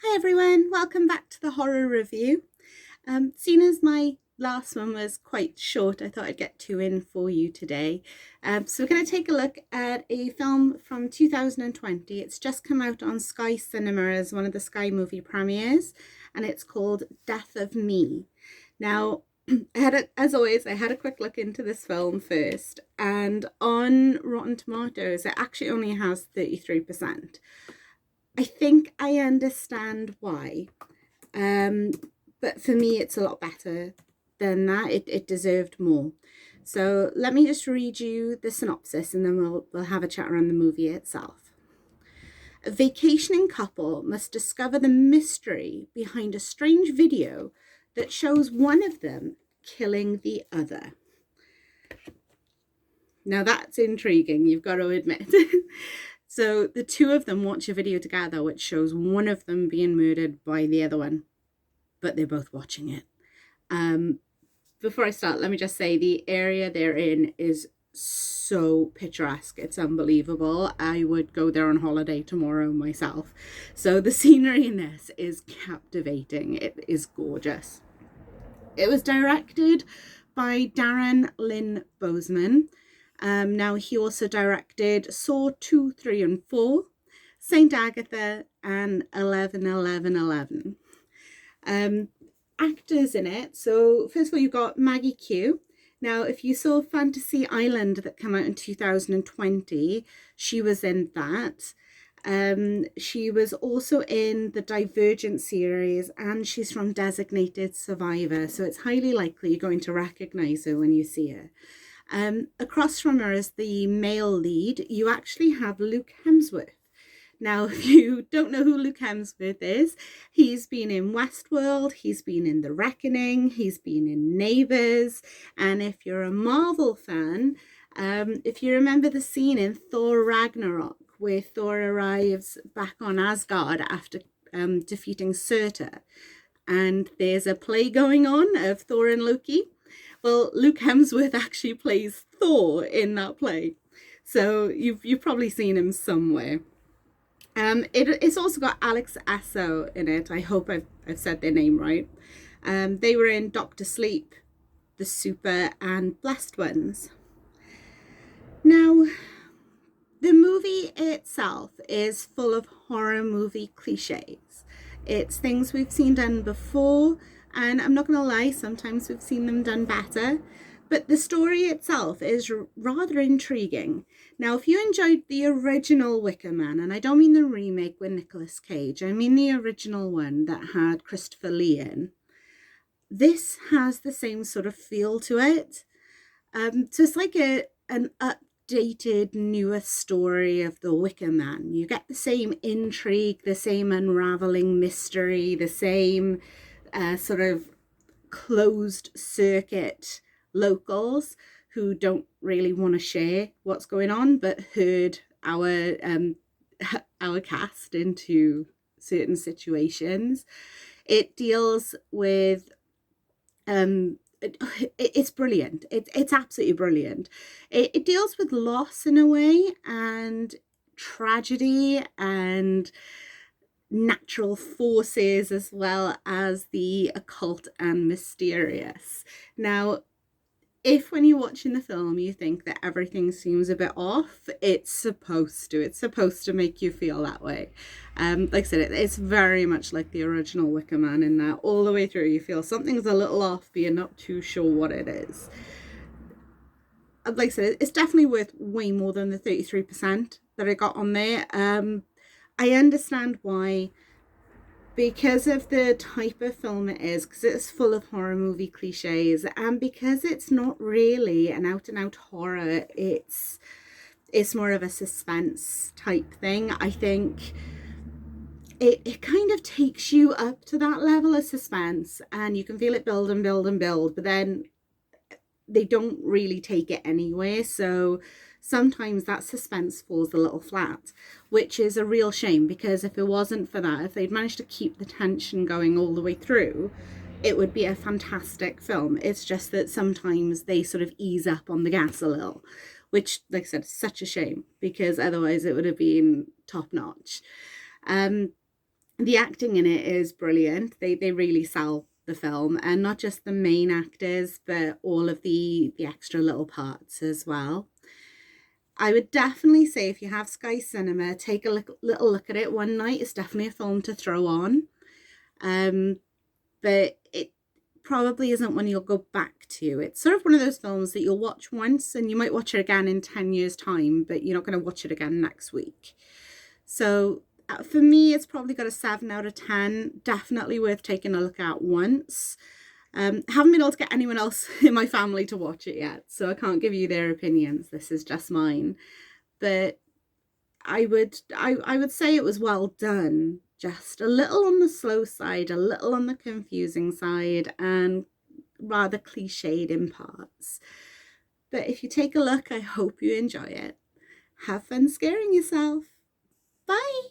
Hi everyone, welcome back to the horror review. Seeing as my last one was quite short, I thought I'd get two in for you today. So we're going to take a look at a film from 2020. It's just come out on Sky Cinema as one of the Sky movie premieres, and it's called Death of Me. Now, as always, I had a quick look into this film first, and on Rotten Tomatoes, it actually only has 33%. I think I understand why. But for me, it's a lot better than that. It deserved more. So let me just read you the synopsis and then we'll have a chat around the movie itself. A vacationing couple must discover the mystery behind a strange video that shows one of them killing the other. Now that's intriguing, you've got to admit. So the two of them watch a video together which shows one of them being murdered by the other one, but they're both watching it. Before I start, let me just say the area they're in is so picturesque. It's unbelievable. I would go there on holiday tomorrow myself. So the scenery in this is captivating. It is gorgeous. It was directed by Darren Lynn Bousman. Now he also directed Saw 2, 3 and 4, Saint Agatha and 11, 11, 11. Actors in it. So first of all, you've got Maggie Q. Now, if you saw Fantasy Island that came out in 2020, she was in that. She was also in the Divergent series and she's from Designated Survivor. So it's highly likely you're going to recognize her when you see her. Across from her as the male lead, you actually have Luke Hemsworth. Now, if you don't know who Luke Hemsworth is, he's been in Westworld, he's been in The Reckoning, he's been in Neighbours, and if you're a Marvel fan, if you remember the scene in Thor Ragnarok, where Thor arrives back on Asgard after defeating Surtur, and there's a play going on of Thor and Loki. Well, Luke Hemsworth actually plays Thor in that play. So you've probably seen him somewhere. It's also got Alex Asso in it. I hope I've said their name right. They were in Doctor Sleep, The Super, and Blessed Ones. Now, the movie itself is full of horror movie cliches. It's things we've seen done before, and I'm not going to lie, sometimes we've seen them done better. But the story itself is rather intriguing. Now, if you enjoyed the original Wicker Man, and I don't mean the remake with Nicolas Cage, I mean the original one that had Christopher Lee in, this has the same sort of feel to it. So it's like an updated, newer story of the Wicker Man. You get the same intrigue, the same unraveling mystery, the same sort of closed circuit locals who don't really want to share what's going on, but herd our cast into certain situations. It deals with it's brilliant. It's absolutely brilliant. It deals with loss in a way, and tragedy, and natural forces, as well as the occult and mysterious. Now, if when you're watching the film you think that everything seems a bit off, it's supposed to make you feel that way. Like I said, it's very much like the original Wicker Man in that all the way through you feel something's a little off, but you're not too sure what it is. Like I said, it's definitely worth way more than the 33% that I got on there. I understand why, because of the type of film it is, because it's full of horror movie cliches, and because it's not really an out-and-out horror, it's more of a suspense type thing. I think it kind of takes you up to that level of suspense, and you can feel it build and build and build, but then they don't really take it anywhere. So sometimes that suspense falls a little flat, which is a real shame, because if it wasn't for that, if they'd managed to keep the tension going all the way through, it would be a fantastic film. It's just that sometimes they sort of ease up on the gas a little, which, like I said, is such a shame, because otherwise it would have been top notch. The acting in it is brilliant. They really sell the film, and not just the main actors, but all of the extra little parts as well. I would definitely say if you have Sky Cinema, take a little look at it one night. It's definitely a film to throw on. But it probably isn't one you'll go back to. It's sort of one of those films that you'll watch once and you might watch it again in 10 years' time, but you're not going to watch it again next week. So for me, it's probably got a 7 out of 10. Definitely worth taking a look at once. Haven't been able to get anyone else in my family to watch it yet, so I can't give you their opinions. This is just mine. But I would say it was well done. Just a little on the slow side, a little on the confusing side, and rather cliched in parts. But if you take a look, I hope you enjoy it. Have fun scaring yourself. Bye!